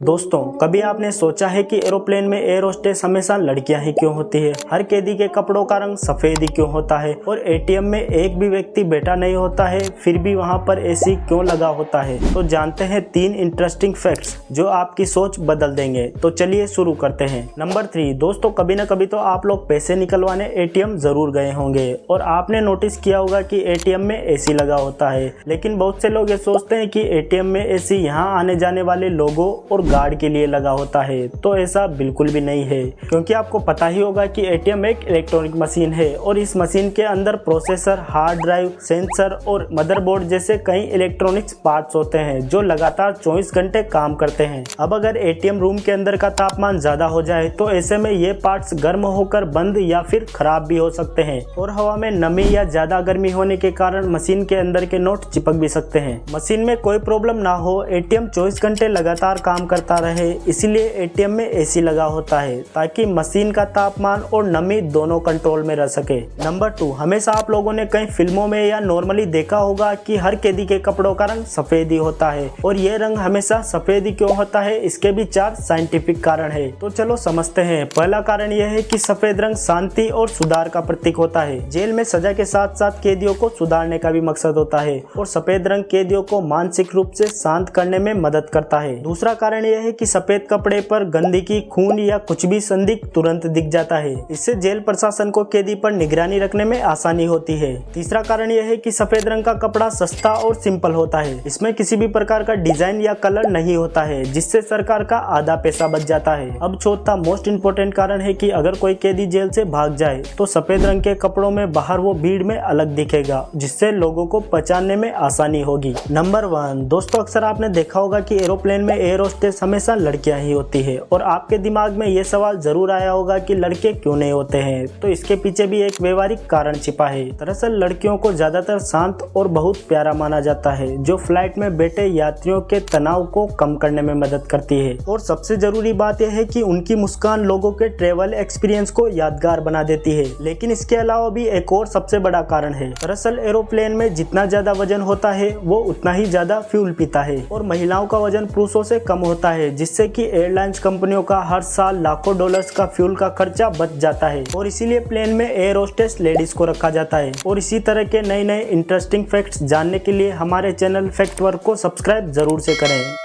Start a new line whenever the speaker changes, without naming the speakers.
दोस्तों, कभी आपने सोचा है कि एरोप्लेन में एयर होस्टेस हमेशा लड़कियां ही क्यों होती है? हर कैदी के कपड़ों का रंग सफेद ही क्यों होता है? और एटीएम में एक भी व्यक्ति बैठा नहीं होता है, फिर भी वहां पर एसी क्यों लगा होता है? तो जानते हैं 3 इंटरेस्टिंग फैक्ट्स जो आपकी सोच बदल देंगे। तो चलिए शुरू करते हैं। नंबर 3, दोस्तों, कभी न कभी तो आप लोग पैसे निकलवाने एटीएम जरूर गए होंगे और आपने नोटिस किया होगा कि एटीएम में एसी लगा होता है। लेकिन बहुत से लोग ये सोचते हैं कि एटीएम में एसी यहाँ आने जाने वाले लोगों और गार्ड के लिए लगा होता है। तो ऐसा बिल्कुल भी नहीं है, क्योंकि आपको पता ही होगा कि एटीएम एक इलेक्ट्रॉनिक मशीन है और इस मशीन के अंदर प्रोसेसर, हार्ड ड्राइव, सेंसर और मदरबोर्ड जैसे कई इलेक्ट्रॉनिक्स पार्ट्स होते हैं जो लगातार 24 घंटे काम करते हैं। अब अगर एटीएम रूम के अंदर का तापमान ज्यादा हो जाए तो ऐसे में ये पार्ट्स गर्म होकर बंद या फिर खराब भी हो सकते हैं और हवा में नमी या ज्यादा गर्मी होने के कारण मशीन के अंदर के नोट चिपक भी सकते हैं। मशीन में कोई प्रॉब्लम ना हो, एटीएम 24 घंटे लगातार काम करता रहे, इसीलिए एटीएम में एसी लगा होता है ताकि मशीन का तापमान और नमी दोनों कंट्रोल में रह सके। नंबर 2, हमेशा आप लोगों ने कई फिल्मों में या नॉर्मली देखा होगा कि हर कैदी के कपड़ों का रंग सफेद ही होता है। और ये रंग हमेशा सफेद ही क्यों होता है, इसके भी 4 साइंटिफिक कारण है। तो चलो समझते हैं। पहला कारण यह है कि सफेद रंग शांति और सुधार का प्रतीक होता है। जेल में सजा के साथ साथ कैदियों को सुधारने का भी मकसद होता है और सफेद रंग कैदियों को मानसिक रूप से शांत करने में मदद करता है। दूसरा कारण यह है कि सफेद कपड़े पर गंदगी, खून या कुछ भी संदिग्ध तुरंत दिख जाता है। इससे जेल प्रशासन को कैदी पर निगरानी रखने में आसानी होती है। तीसरा कारण यह है कि सफेद रंग का कपड़ा सस्ता और सिंपल होता है। इसमें किसी भी प्रकार का डिजाइन या कलर नहीं होता है, जिससे सरकार का आधा पैसा बच जाता है। अब चौथा मोस्ट इम्पोर्टेंट कारण है कि अगर कोई कैदी जेल से भाग जाए तो सफेद रंग के कपड़ों में बाहर वो भीड़ में अलग दिखेगा, जिससे लोगों को पहचानने में आसानी होगी। नंबर 1, दोस्तों, अक्सर आपने देखा होगा कि एरोप्लेन में एयर होस्टेस हमेशा लड़कियां ही होती है और आपके दिमाग में ये सवाल जरूर आया होगा कि लड़के क्यों नहीं होते हैं। तो इसके पीछे भी एक व्यवहारिक कारण छिपा है। दरअसल लड़कियों को ज्यादातर शांत और बहुत प्यारा माना जाता है, जो फ्लाइट में बैठे यात्रियों के तनाव को कम करने में मदद करती है। और सबसे जरूरी बात यह है कि उनकी मुस्कान लोगों के ट्रेवल एक्सपीरियंस को यादगार बना देती है। लेकिन इसके अलावा भी एक और सबसे बड़ा कारण है। दरअसल एरोप्लेन में जितना ज्यादा वजन होता है वो उतना ही ज्यादा फ्यूल पीता है और महिलाओं का वजन पुरुषों से कम होता है, जिससे कि एयरलाइंस कंपनियों का हर साल लाखों डॉलर्स का फ्यूल का खर्चा बच जाता है। और इसीलिए प्लेन में एयर होस्टेस लेडीज को रखा जाता है। और इसी तरह के नए नए इंटरेस्टिंग फैक्ट्स जानने के लिए हमारे चैनल फैक्ट वर्क को सब्सक्राइब जरूर से करें।